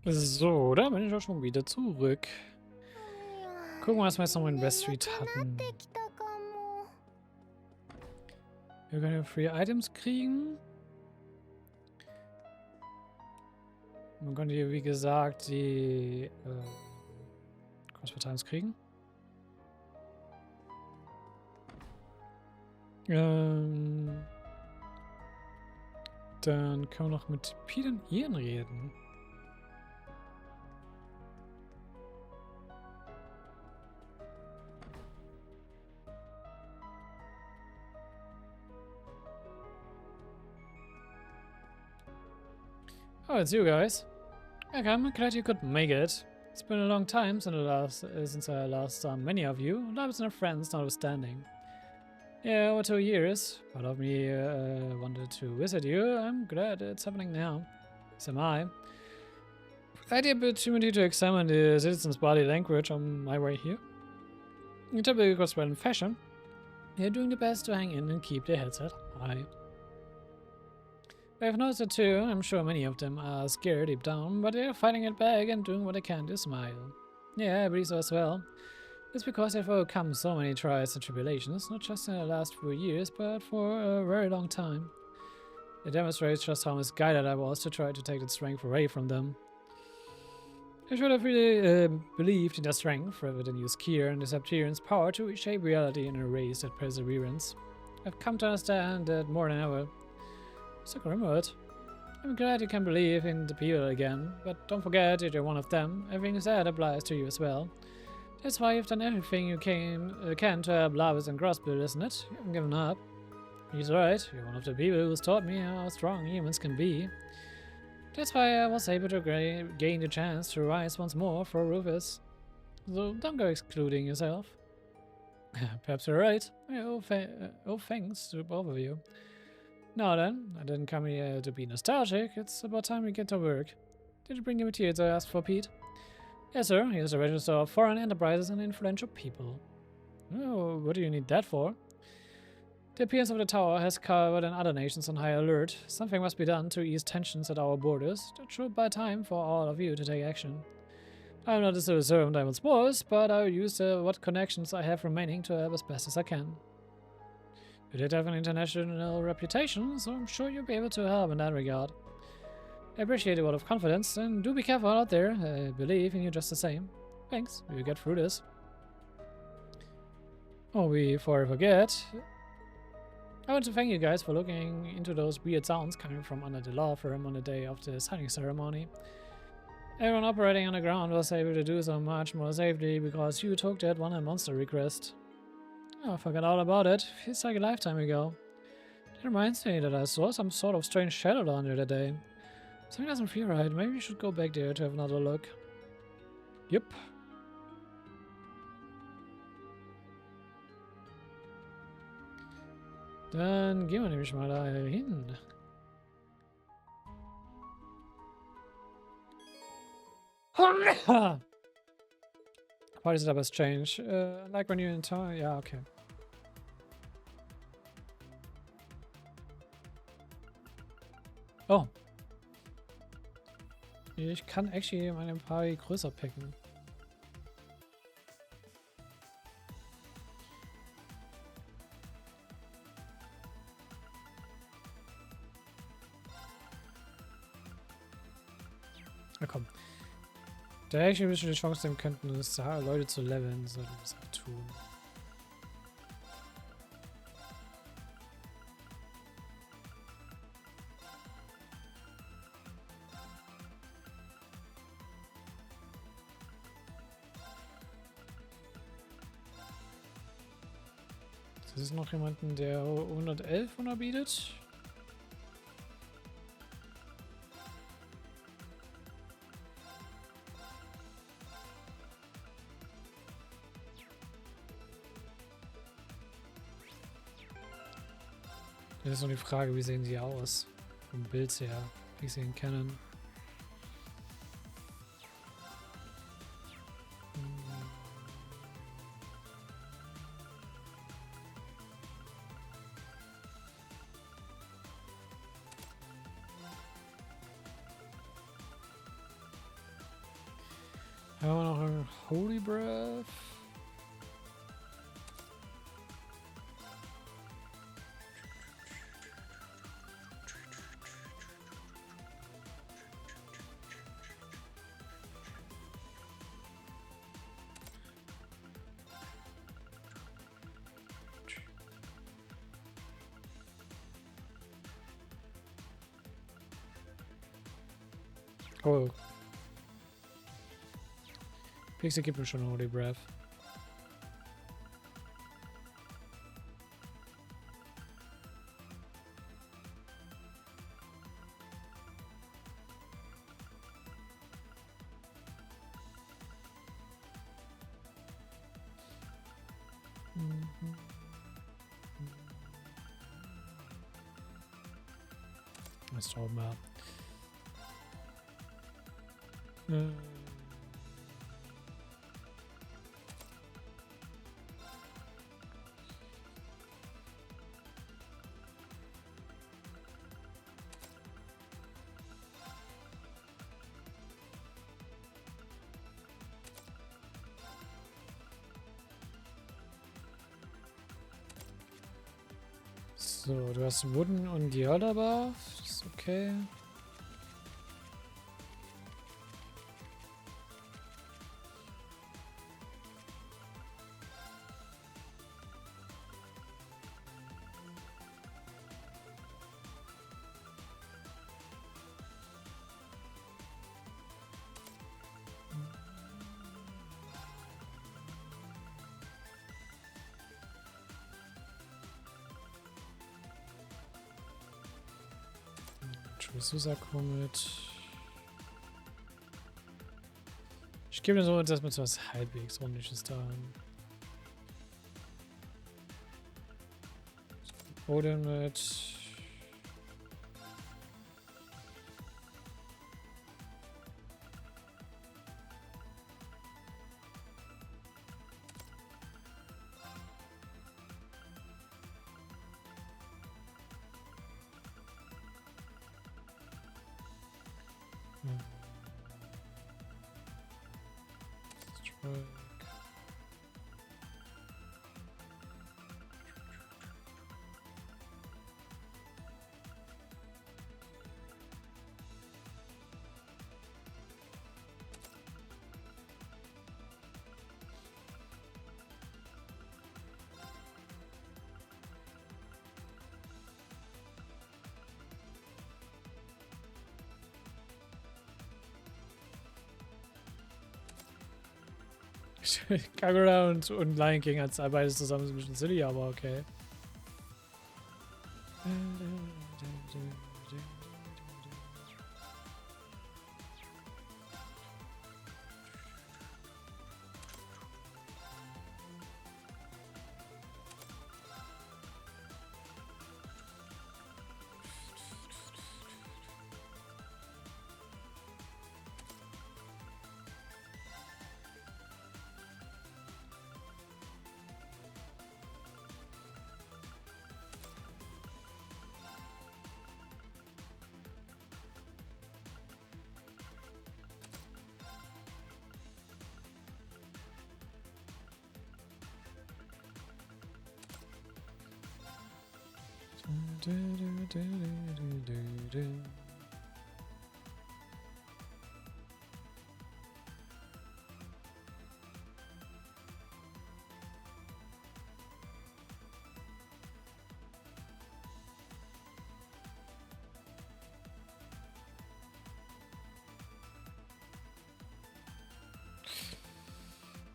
So, da bin ich auch schon wieder zurück. Gucken wir, was wir jetzt noch in West Street hatten. Wir können ja Free Items kriegen. Man konnte hier, wie gesagt, die Crossfire Times kriegen. Dann können wir noch mit Pete und Ian reden. Oh, it's you guys. Okay, I'm glad you could make it. It's been a long time since I last saw many of you, lovers and friends notwithstanding. Yeah, over 2 years. Part of me wanted to visit you. I'm glad it's happening now. So am I. I had the opportunity to examine the citizens' body language on my way here. In typical Australian fashion, they're doing the best to hang in and keep their heads held high. I've noticed it too. I'm sure many of them are scared deep down, but they're fighting it back and doing what they can to smile. Yeah, I believe so as well. It's because they've overcome so many trials and tribulations, not just in the last few years, but for a very long time. It demonstrates just how misguided I was to try to take that strength away from them. I should have really believed in their strength rather than use Kier and the Selbst Tiere's power to reshape reality and erase that perseverance. I've come to understand that more than ever. So remembered. I'm glad you can believe in the people again, but don't forget that you're one of them. Everything you said applies to you as well. That's why you've done everything you can to help lovers and crossbill, isn't it? You haven't given up. He's right, you're one of the people who's taught me how strong humans can be. That's why I was able to gain the chance to rise once more for Rufus. So don't go excluding yourself. Perhaps you're right. Oh, thanks to both of you. Now then, I didn't come here to be nostalgic. It's about time we get to work. Did you bring the materials I asked for, Pete? Yes, sir. Here's a register of foreign enterprises and influential people. Oh, what do you need that for? The appearance of the tower has Calvard and other nations on high alert. Something must be done to ease tensions at our borders. It should be time for all of you to take action. I'm not a civil servant I once was, but I'll use what connections I have remaining to help as best as I can. You did have an international reputation, so I'm sure you'll be able to help in that regard. I appreciate a word of confidence, and do be careful out there. I believe in you just the same. Thanks, we'll get through this. Oh, before I forget, I want to thank you guys for looking into those weird sounds coming from under the law firm on the day of the signing ceremony. Everyone operating underground was able to do so much more safely because you took that one monster request. Oh, I forgot all about it. Feels like a lifetime ago. It reminds me that I saw some sort of strange shadow down there today. Something doesn't feel right. Maybe we should go back there to have another look. Yep. Dann gehen wir nämlich mal da hin. Party setup has changed. Like when you're in town. Yeah, okay. Oh. Ich kann actually meine Party größer picken. Na komm. Da actually ein bisschen die Chance nehmen könnten, ist, Leute zu leveln, sollten wir das halt tun. Das ist noch jemanden, der 111 unterbietet. Das ist nur die Frage, wie sehen sie aus? Vom Bild her, wie sie ihn kennen. Haben wir noch ein Holy Breath? Oh. Pixie gibt mir schon Holy Breath. Let's talk about. So, du hast Wooden und die Holderbar. Ist okay. Susako mit. Ich gebe mir so jetzt erstmal so was halbwegs Rundliches da. Odin mit. Kagura und Lion King als beides zusammen ist ein bisschen silly, aber okay.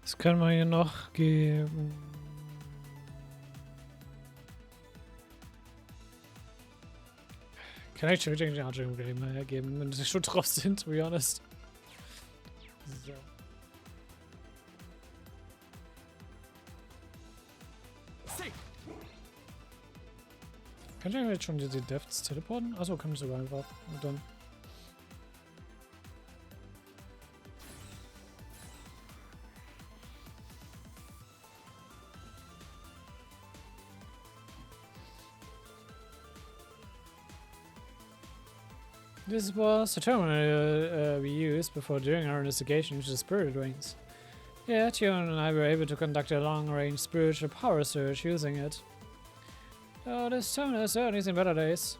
Das können wir hier noch geben. Kann ich schon wieder den Argent hergeben, wenn sie schon drauf sind, to be honest. So. Kann ich jetzt schon die Deaths teleporten? Achso, kann ich sogar einfach. Und dann. This was the terminal we used before during our investigation into the spirit rings. Yeah, Tion and I were able to conduct a long-range spiritual power search using it. Oh, this terminal is certainly seen better days.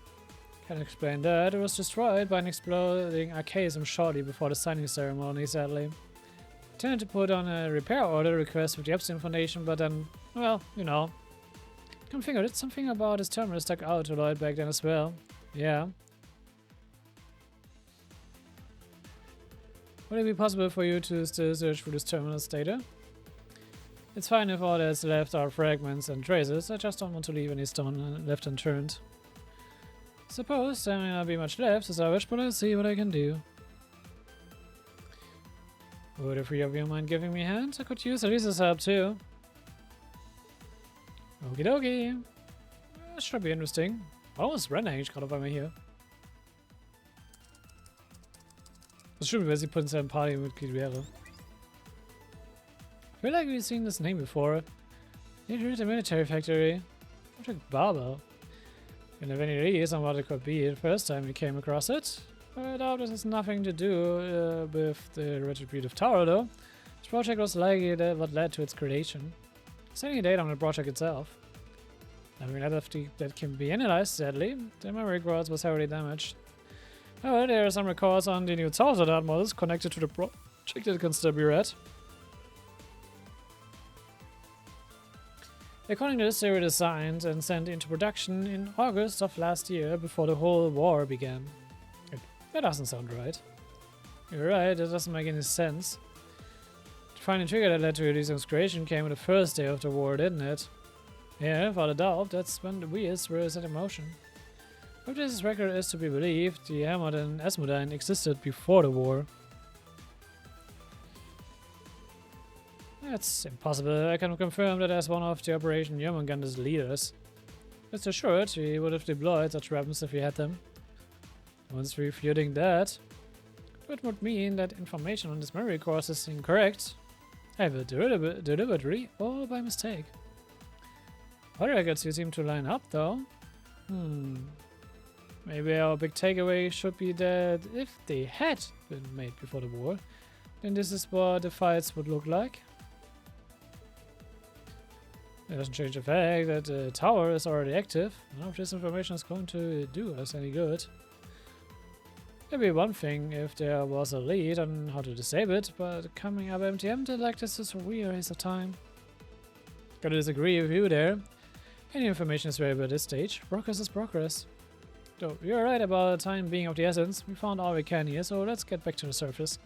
Can't explain that. It was destroyed by an exploding archaism shortly before the signing ceremony, sadly. I intended to put on a repair order request with the Epstein Foundation, but then, well, you know. Come figure, it's something about this terminal stuck out to Lloyd back then as well. Yeah. Would it be possible for you to still search for this terminal's data? It's fine if all that's left are fragments and traces. I just don't want to leave any stone left unturned. Suppose there may not be much left to salvage, but I'll see what I can do. Would the three of you mind giving me a hand? I could use Elisa's help too. Okie dokie. This should be interesting. Almost ran eigentlich gerade auf einmal hier. Das stimmt, weil sie potenziell ein Party-Mitglied wäre. I feel like we've seen this name before. Near the military factory. Project Barber. Didn't have any ideas on what it could be the first time we came across it. I doubt this has nothing to do with the Retributive Tower though. This project was likely what led to its creation. Is there any data on the project itself? I mean, that can be analyzed, sadly. The memory quartz was heavily damaged. However, there are some records on the new Zaubersoldat models connected to the project that can still be read. According to this, they were designed and sent into production in August of last year before the whole war began. That doesn't sound right. You're right, that doesn't make any sense. The final trigger that led to Elysium's creation came on the first day of the war, didn't it? Yeah, without a doubt, that's when the wheels were set in motion. If this record is to be believed, the Hammer and Asmodine existed before the war. That's impossible. I can confirm that as one of the Operation Jormungandr's leaders. Rest assured, he would have deployed such weapons if he had them. Once refuting that, it would mean that information on this memory course is incorrect, either deliberately or by mistake. All records you seem to line up, though. Maybe our big takeaway should be that if they had been made before the war, then this is what the fights would look like. It doesn't change the fact that the tower is already active. None of this information is going to do us any good. It'd be one thing if there was a lead on how to disable it, but coming up empty-handed like this is a real waste of time. Gotta disagree with you there. Any information is valuable at this stage. Progress is progress. So, you're right about time being of the essence. We found all we can here, so let's get back to the surface.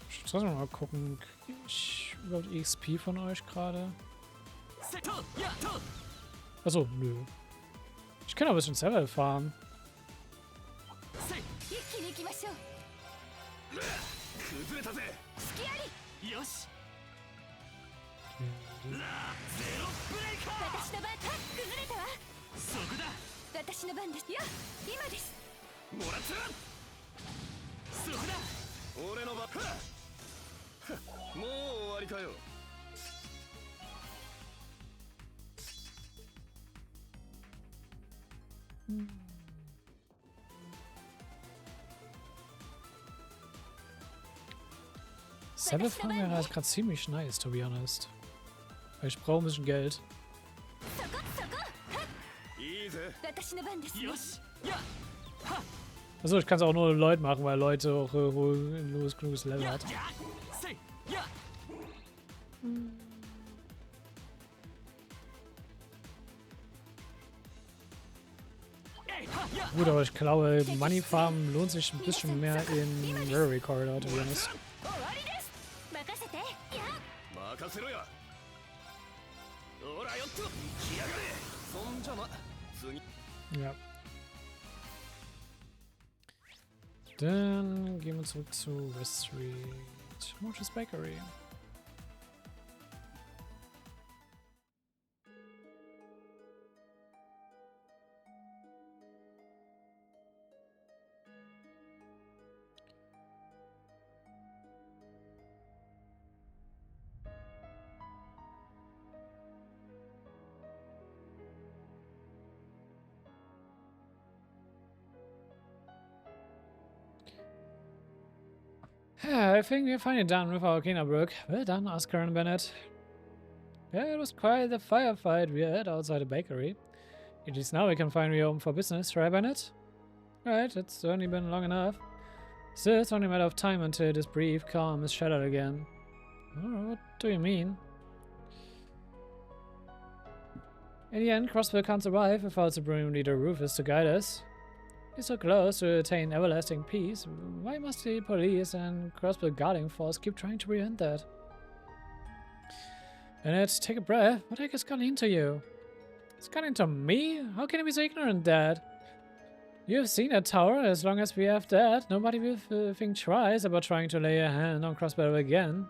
Ich muss mal gucken, kriege ich überhaupt XP von euch gerade? Achso, nö. Ich kann auch ein bisschen selber fahren. Selber fahren wäre halt gerade ziemlich nice, to be honest. Weil ich brauche ein bisschen Geld. Achso, ich kann es auch nur Leute machen, weil Leute auch ein genüges Level hat. Gut, aber ich glaube, Money Farm lohnt sich ein bisschen mehr in Reverie Corridor, to be honest. Ja. Dann gehen wir zurück zu West Street. Mortis Bakery. I think we're finally done with our cleanup work. Well done, Oscar and Bennett. Yeah, it was quite the firefight we had outside the bakery. At least now we can finally open for business, right, Bennett? Right, it's certainly been long enough. Still, it's only a matter of time until this brief calm is shattered again. Oh, what do you mean? In the end, Crossville can't survive without Supreme Leader Rufus to guide us. He's so close to attain everlasting peace. Why must the police and Crossville guarding force keep trying to prevent that? Bennett, take a breath. What the heck has gotten into you? It's gotten into me? How can you be so ignorant, Dad? You've seen that tower. As long as we have that, nobody will think twice about trying to lay a hand on Crossville again.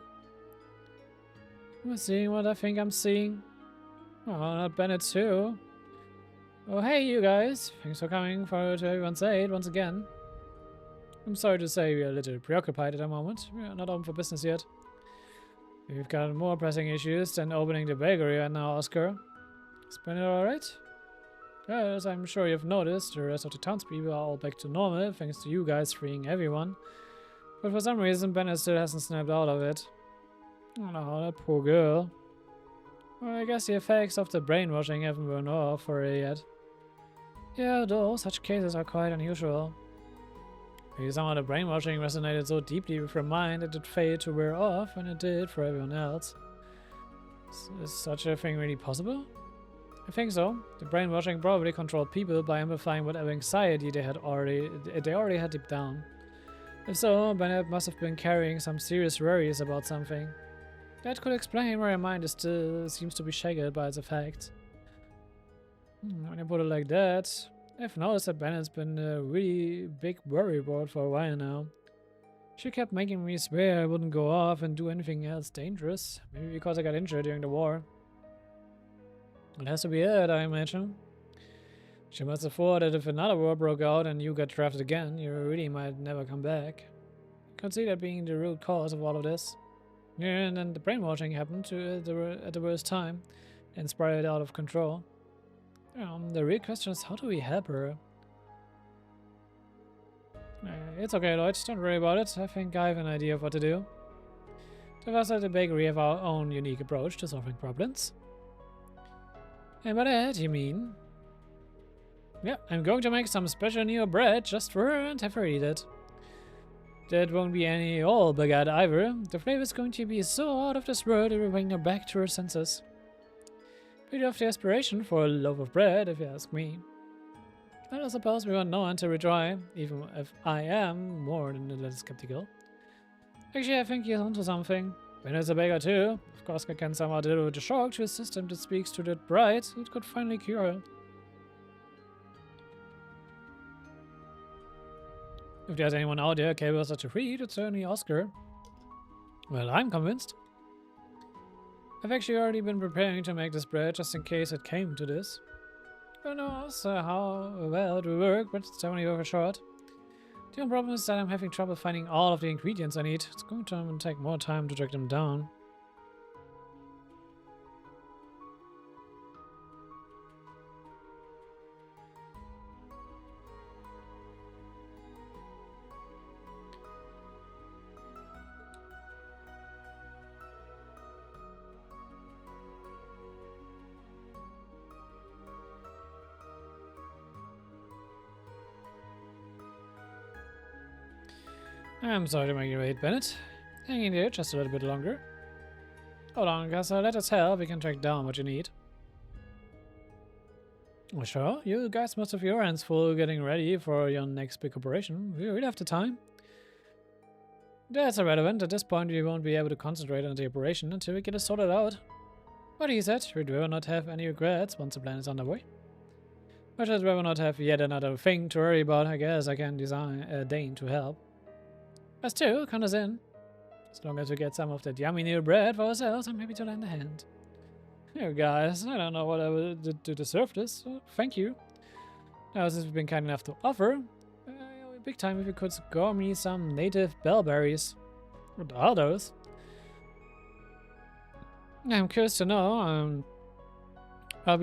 Am I seeing what I think I'm seeing? Oh, not Bennett too. Oh, hey, you guys. Thanks for coming to everyone's aid once again. I'm sorry to say we are a little preoccupied at the moment. We are not open for business yet. We've got more pressing issues than opening the bakery right now, Oscar. Is Bennett alright? Yes, I'm sure you've noticed the rest of the townspeople are all back to normal thanks to you guys freeing everyone. But for some reason, Bennett still hasn't snapped out of it. Oh no, that poor girl. Well, I guess the effects of the brainwashing haven't worn off for her yet. Yeah, though, such cases are quite unusual. Maybe somehow the brainwashing resonated so deeply with her mind that it failed to wear off when it did for everyone else. Is such a thing really possible? I think so. The brainwashing probably controlled people by amplifying whatever anxiety they already had deep down. If so, Bennett must have been carrying some serious worries about something. That could explain why her mind still seems to be shackled by its effects. When you put it like that, I've noticed that Bennett's been a really big worry board for a while now. She kept making me swear I wouldn't go off and do anything else dangerous, maybe because I got injured during the war. It has to be it, I imagine. She must have thought that if another war broke out and you got drafted again, you really might never come back. I could see that being the root cause of all of this. Yeah, and then the brainwashing happened at the worst time and spiraled out of control. The real question is, how do we help her? It's okay, Lloyd. Don't worry about it. I think I have an idea of what to do. The of us at the bakery have our own unique approach to solving problems. And by that, you mean? Yeah, I'm going to make some special new bread just for her and have her eat it. That won't be any old baguette either. The flavor is going to be so out of this world it will bring her back to her senses. Bit of the aspiration for a loaf of bread, if you ask me. Well, I suppose we won't know until we try, even if I am more than a little skeptical. Actually, I think he's onto something. Bennett's a baker too. Of course, I can somehow deliver the shock to a system that speaks to that bride. It could finally cure her. If there's anyone out there capable of such a feat, it's certainly Oscar. Well, I'm convinced. I've actually already been preparing to make this bread just in case it came to this. Who knows how well it will work, but it's definitely worth a shot. The only problem is that I'm having trouble finding all of the ingredients I need. It's going to take more time to track them down. I'm sorry to make you wait, Bennett. Hang in there just a little bit longer. Hold on, guys. Let us help. We can track down what you need. Well, sure. You guys must have your hands full getting ready for your next big operation. We really have the time. That's irrelevant. At this point, we won't be able to concentrate on the operation until we get it sorted out. But he said we'd rather not have any regrets once the plan is underway. But I'd rather not have yet another thing to worry about. I guess I can deign to help. Us too, count us in. As long as we get some of that yummy new bread for ourselves, I'm happy to lend a hand. Here, guys, I don't know what I will do to deserve this, so thank you. Now, since we've been kind enough to offer, big time if you could score me some native bellberries. What are those? I'm curious to know. I've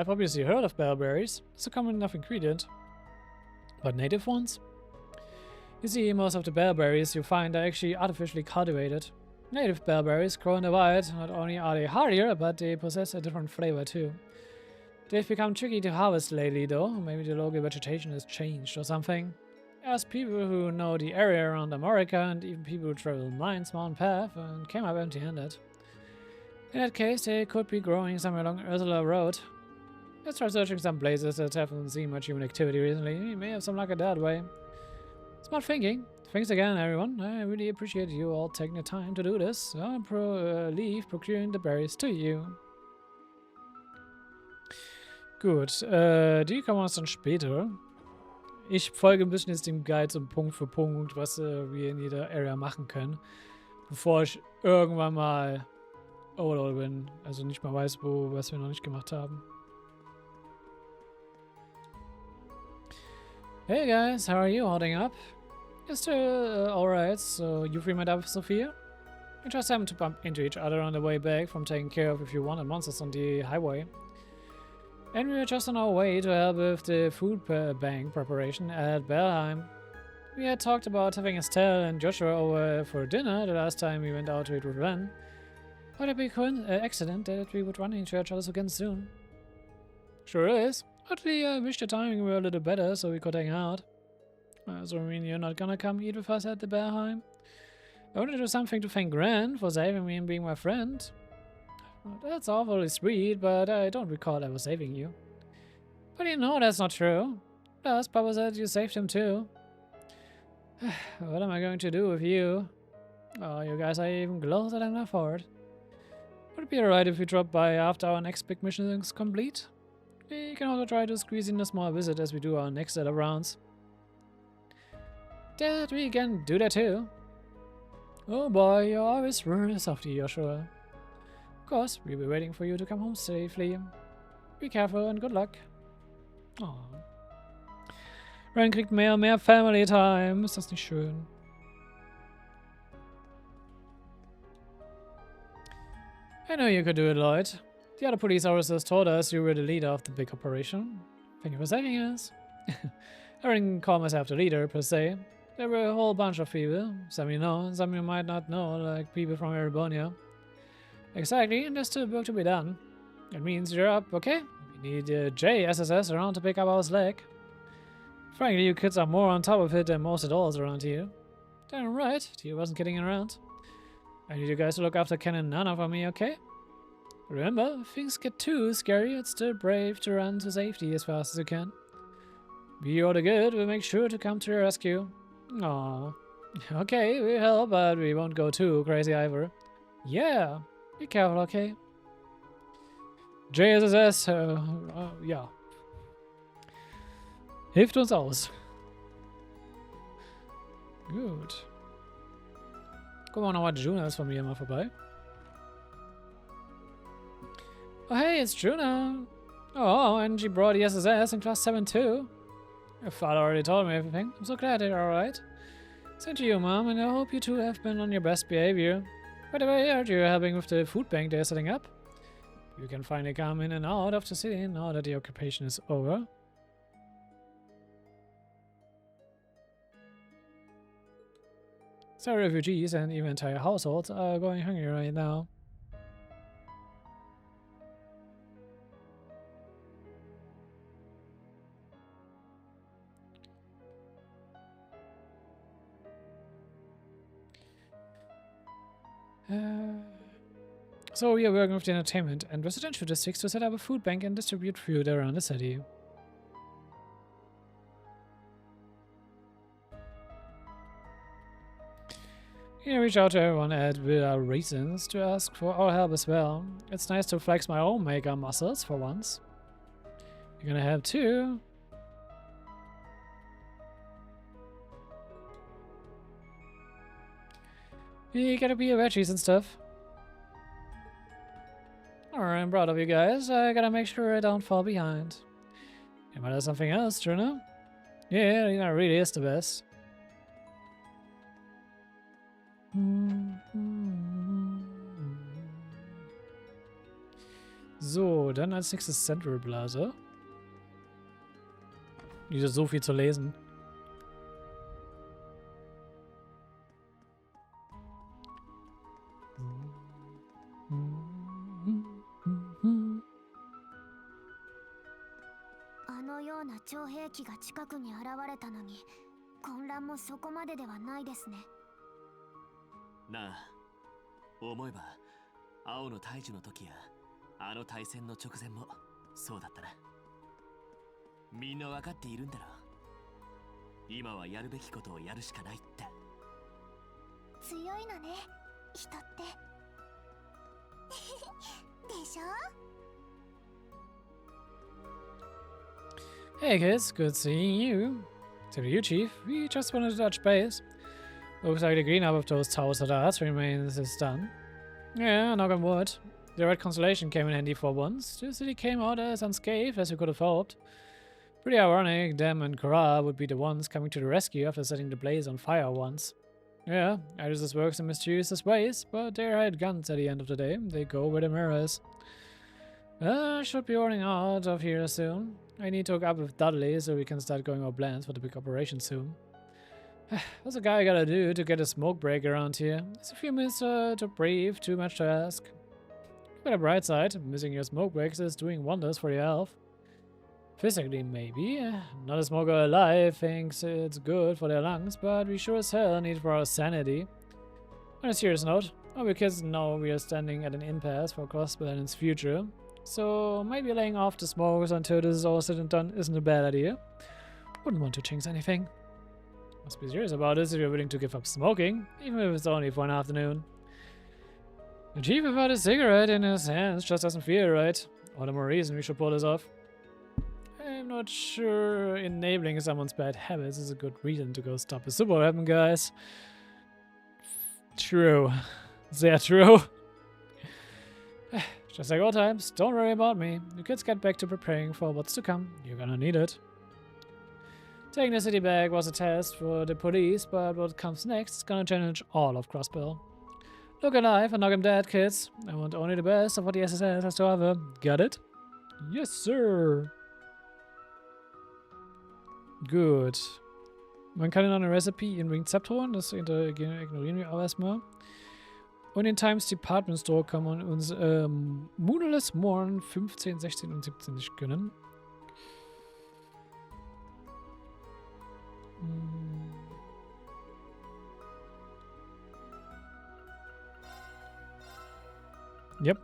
obviously heard of bellberries. It's a common enough ingredient. But native ones? You see, most of the bellberries you find are actually artificially cultivated. Native bellberries grow in the wild. Not only are they hardier, but they possess a different flavor too. They've become tricky to harvest lately though. Maybe the local vegetation has changed or something. Ask people who know the area around America and even people who travel Mine's mountain path and came up empty-handed. In that case, they could be growing somewhere along Ursula Road. Let's try searching some places that haven't seen much human activity recently. We may have some luck that way. Smart thinking. Thanks again, everyone. I really appreciate you all taking the time to do this. I'll leave procuring the berries to you. Gut, die kann man uns dann später. Ich folge ein bisschen jetzt dem Guide so Punkt für Punkt, was wir in jeder Area machen können. Bevor ich irgendwann mal overloaded bin. Also nicht mal weiß, was wir noch nicht gemacht haben. Hey guys, how are you holding up? You're still alright, so you free met up with Sophia? We just happened to bump into each other on the way back from taking care of a few wanted monsters on the highway. And we were just on our way to help with the food bank preparation at Belheim. We had talked about having Estelle and Joshua over for dinner the last time we went out to eat with Ren. What a big accident that we would run into each other again soon. Sure is. Oddly, I wish the timing were a little better so we could hang out. So I mean you're not gonna come eat with us at the Belheim? I want to do something to thank Ren for saving me and being my friend. Well, that's awfully sweet, but I don't recall ever saving you. But you know that's not true. Plus, Papa said you saved him too. What am I going to do with you? Oh, you guys are even closer than I thought. Would it be alright if we drop by after our next big mission is complete? We can also try to squeeze in a small visit as we do our next set of rounds. Dad, we can do that too. Oh boy, you're always very softy, Joshua. Of course, we'll be waiting for you to come home safely. Be careful and good luck. Oh. Ren kriegt mehr und mehr Family Time. Ist das nicht schön? I know you could do it, Lloyd. The other police officers told us you were the leader of the big operation. Thank you for saving us. I didn't call myself the leader, per se. There were a whole bunch of people. Some you know, and some you might not know, like people from Erebonia. Exactly, and there's still work to be done. That means you're up, okay? We need JSSS around to pick up our slack. Frankly, you kids are more on top of it than most adults around here. Damn right, Tio wasn't kidding around. I need you guys to look after Ken and Nana for me, okay? Remember, if things get too scary, it's still brave to run to safety as fast as you can. Be all the good, we'll make sure to come to your rescue. Aww. Okay, we'll help, but we won't go too crazy either. Yeah, be careful, okay? JSSS, ja. Hilft uns aus. Gut. Gucken wir nochmal Junas von mir mal vorbei. Oh hey, it's Juna. Oh, and she brought the SSS in class 7 too. Your father already told me everything. I'm so glad they're alright. Same to you, Mom, and I hope you two have been on your best behavior. By the way, I heard you're helping with the food bank they're setting up. You can finally come in and out of the city now that the occupation is over. Some refugees and even entire households are going hungry right now. So we are working with the entertainment and residential districts to set up a food bank and distribute food around the city. You reach out to everyone at Villa Reasons to ask for our help as well. It's nice to flex my own maker muscles for once. You're gonna have two. You gotta be a veggies and stuff. Alright, I'm proud of you guys. I gotta make sure I don't fall behind. You might have something else, Trina? Yeah, you know, it really is the best. So, dann als nächstes Central Plaza. Wieder so viel zu lesen. 超兵器が近くに現れたのに混乱もそこまでではないですね。なあ、思えば青の大樹の時やあの対戦の直前もそうだったな。みんな分かっているんだろう。今はやるべきことをやるしかないって。強いのね、人ってでしょ。 Hey kids, good seeing you. To you, Chief. We just wanted to touch base. Looks like the green-up of those towers at us remains is done. Yeah, knock on wood. The red constellation came in handy for once. The city came out as unscathed as we could have hoped. Pretty ironic, them and Kara would be the ones coming to the rescue after setting the blaze on fire once. Yeah, Iris works in mysterious ways, but they had guns at the end of the day. They go where the mirror is. Should be running out of here soon. I need to hook up with Dudley so we can start going over plans for the big operation soon. What's a guy gotta do to get a smoke break around here? It's a few minutes to breathe, too much to ask. Look at the bright side, missing your smoke breaks is doing wonders for your health. Physically, maybe. Not a smoker alive thinks it's good for their lungs, but we sure as hell need for our sanity. On a serious note, all we kids know we are standing at an impasse for Crossbell and its future, so maybe laying off the smokes until this is all said and done isn't a bad idea. Wouldn't want to jinx anything. Must be serious about this if you're willing to give up smoking, even if it's only for an afternoon. The chief without a cigarette in his hands just doesn't feel right. All the more reason we should pull this off. I'm not sure enabling someone's bad habits is a good reason to go stop a super weapon, guys. True. Sehr true. Just like old times, don't worry about me. You kids get back to preparing for what's to come. You're gonna need it. Taking the city back was a test for the police, but what comes next is gonna challenge all of Crossbell. Look alive and knock him dead, kids. I want only the best of what the SSS has to offer. Got it? Yes, sir. Gut. Man kann in einer Recipe ihren Rezept holen, das ignorieren wir auch erstmal. Und in Times Department Store kann man uns Moonless Morn 15, 16 und 17 nicht gönnen. Yep.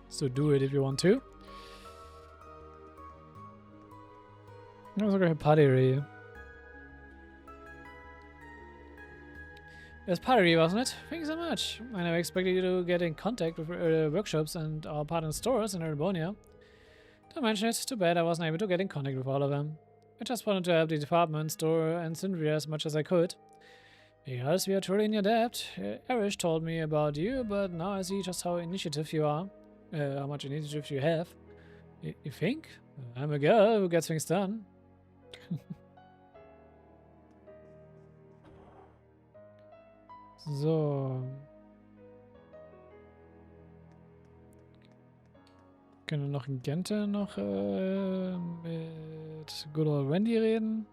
So do it if you want to. Oh, sogar Padiri. It's Padiri, wasn't it? Thank you so much. I never expected you to get in contact with workshops and our partner stores in Erebonia. Don't mention it. Too bad I wasn't able to get in contact with all of them. I just wanted to help the department store and Sindria as much as I could. Because we are truly in your debt. Erish told me about you, but now I see just how initiative you are. How much initiative you have. You think? I'm a girl who gets things done. So. Können wir noch in Gente noch mit Good Old Wendy reden?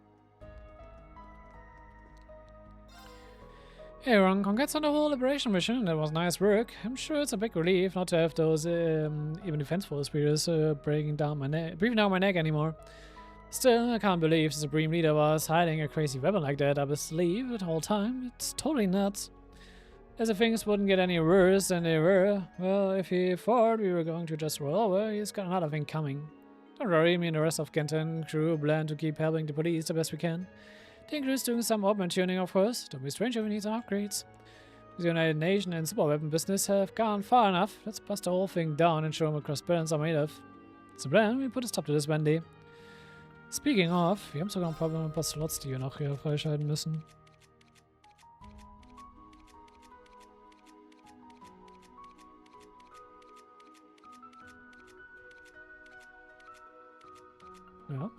Hey Ron, congrats on the whole liberation mission. That was nice work. I'm sure it's a big relief not to have those even defenseful spears breathing down my neck anymore. Still, I can't believe the Supreme Leader was hiding a crazy weapon like that up his sleeve the whole time. It's totally nuts. As if things wouldn't get any worse than they were, well, if he thought we were going to just roll over, he's got another thing coming. Don't worry, me and the rest of Genton crew plan to keep helping the police the best we can. The includes doing some open tuning, of course. Don't be strange if we need some upgrades. The United Nations and super weapon business have gone far enough. Let's bust the whole thing down and show them what cross-balance are made of. It's the plan. We put a stop to this, Wendy. Speaking of, wir haben sogar ein paar Slots, die wir noch hier freischalten müssen. Ja.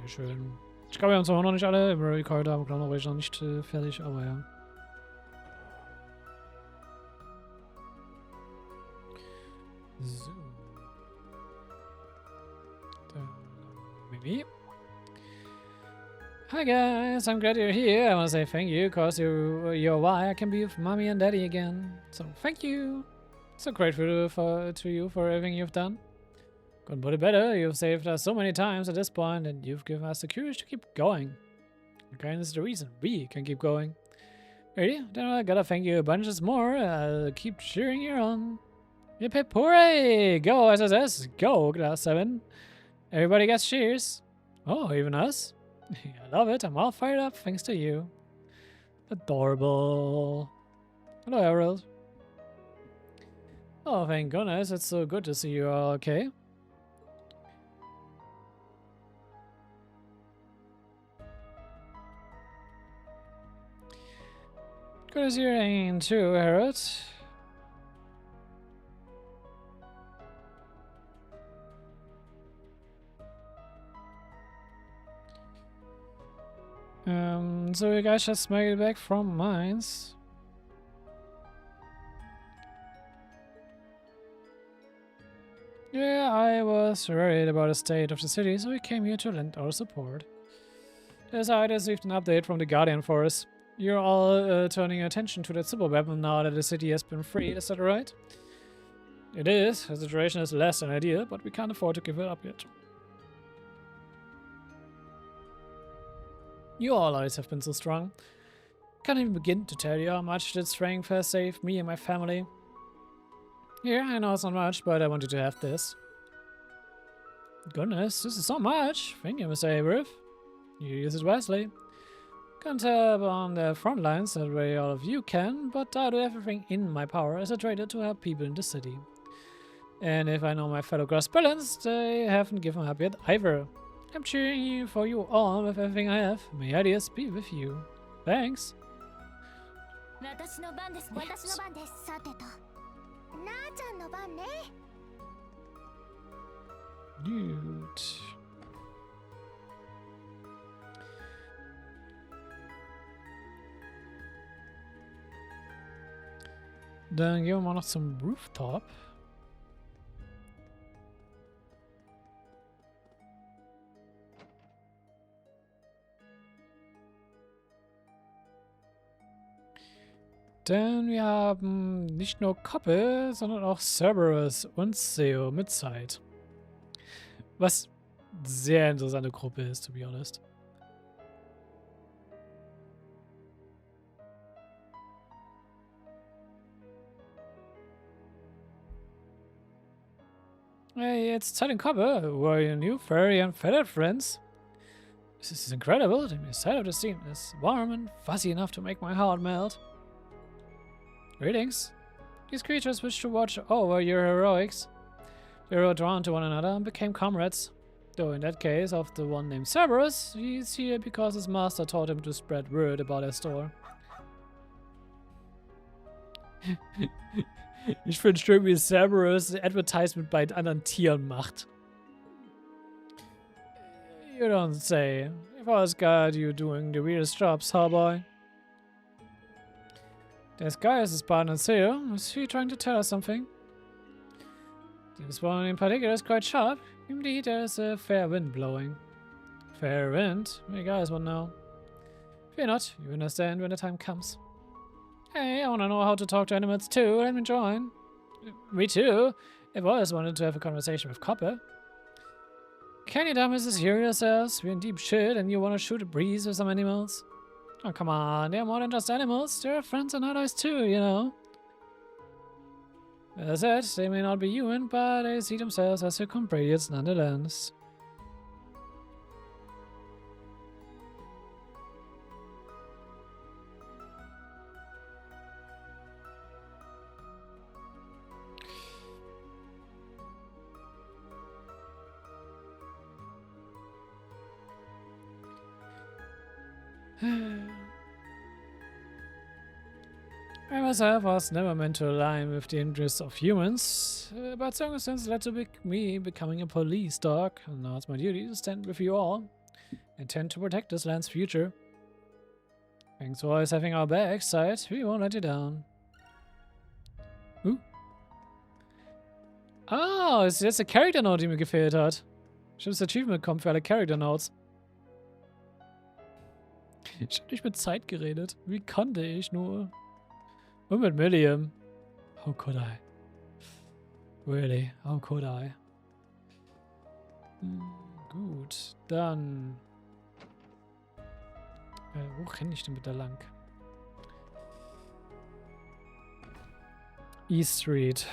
Sehr schön. Ich glaube, wir haben zwar noch nicht alle. Reverie Card haben wir, glaube ich, noch nicht fertig, aber ja. So. Me. Hi guys, I'm glad you're here. I want to say thank you, cause you're why I can be with mommy and daddy again. So thank you. So grateful to you for everything you've done. Couldn't put it better. You've saved us so many times at this point, and you've given us the courage to keep going. Okay, this is the reason we can keep going. Ready? Then I gotta thank you a bunch more. I'll keep cheering you on. Hip hip hooray! Go SSS! Go Class 7! Everybody gets cheers. Oh, even us? I love it. I'm all fired up thanks to you. Adorable. Hello, Harold. Oh, thank goodness. It's so good to see you all okay. Good to see you're hanging too, Harold. So you guys just made it back from mines. Yeah, I was worried about the state of the city, so we came here to lend our support. As I received an update from the Guardian Force. You're all turning your attention to that super weapon now that the city has been freed, is that right? It is. The situation is less than ideal, but we can't afford to give it up yet. You all always have been so strong. Can't even begin to tell you how much that strength has saved me and my family. Here, I know it's not much, but I wanted to have this. Goodness, this is so much. Thank you, Mr. Abrif. You use it wisely. Can't help on the front lines that way all of you can, but I'll do everything in my power as a trader to help people in the city. And if I know my fellow grass balance, they haven't given up yet either. I'm cheering you for you all with everything I have. May ideas be with you. Thanks. Dude. Dann gehen wir mal noch zum Rooftop. Denn wir haben nicht nur Koppel, sondern auch Cerberus und Seo mit Zeit. Was sehr interessante Gruppe ist, to be honest. Hey, it's Ted and Copper. Who are your new furry and feathered friends? This is incredible. The side of the scene is warm and fuzzy enough to make my heart melt. Greetings. These creatures wish to watch over your heroics. They were drawn to one another and became comrades. Though in that case of the one named Cerberus, he's here because his master taught him to spread word about their store. Ich finde schön, wie Cerberus Advertisement bei anderen Tieren macht. You don't say. If I was God, you doing the weirdest jobs, huh, boy? This guy is his partner, Seo. Is he trying to tell us something? This one in particular is quite sharp. Indeed, there's a fair wind blowing. Fair wind? You guys won't know. Fear not, you understand when the time comes. Hey, I wanna know how to talk to animals too. Let me join. Me too. I've always wanted to have a conversation with Copper. Can you dummies hear yourselves? We're in deep shit and you wanna shoot a breeze with some animals? Oh, come on. They're more than just animals. They're friends and allies too, you know. As I said, they may not be human, but they see themselves as your compatriots nonetheless. I myself was never meant to align with the interests of humans, but circumstances led to me becoming a police dog, and now it's my duty to stand with you all. I intend to protect this land's future. Thanks for always having our backs, side. We won't let you down. Ooh. Oh, ist jetzt der Character Note, die mir gefehlt hat. Ich habe das Achievement bekommen für alle Character Notes. Ich habe nicht mit Zeit geredet. Wie konnte ich nur? Und mit Milliam. How could I? Really? How could I? Gut, dann... wo renne ich denn bitte lang? E Street.